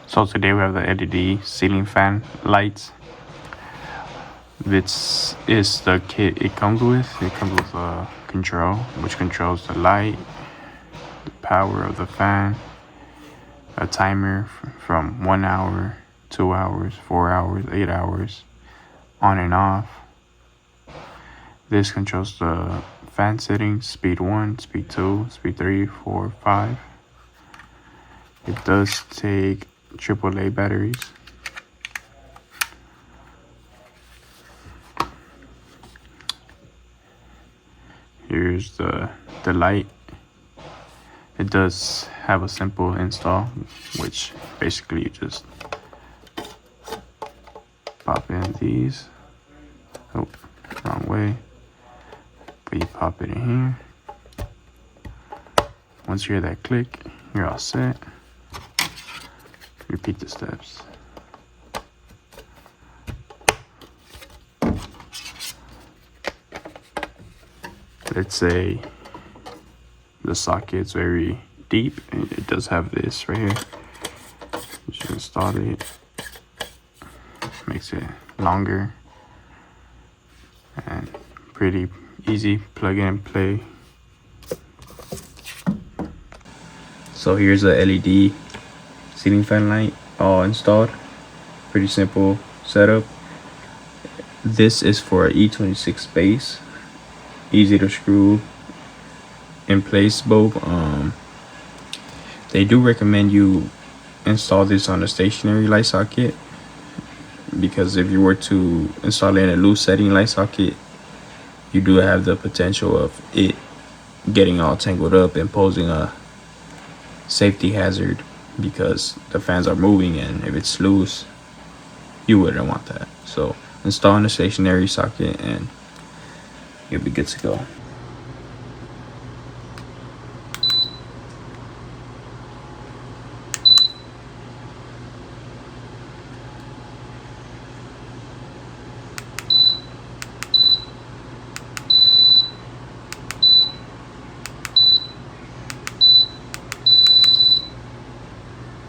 So today we have the LED ceiling fan lights. This is the kit it comes with. It comes with a control, which controls the light, the power of the fan, a timer from 1 hour, 2 hours, 4 hours, 8 hours, on and off. This controls the fan settings, speed 1, speed 2, speed 3, 4, 5. It does take AAA batteries. Here's the light. It does have a simple install, which basically you just pop in these. Oh, wrong way. But you pop it in here. Once you hear that click, you're all set. Repeat the steps. Let's say the socket's very deep, and it does have this right here. Just install it. Makes it longer and pretty easy plug in and play. So here's a LED ceiling fan light all installed. Pretty simple setup. This is for an E26 base. Easy to screw in place bulb. They do recommend you install this on a stationary light socket, because if you were to install it in a loose setting light socket, you do have the potential of it getting all tangled up and posing a safety hazard, because the fans are moving, and if it's loose, you wouldn't want that. So install in a stationary socket and you'll be good to go.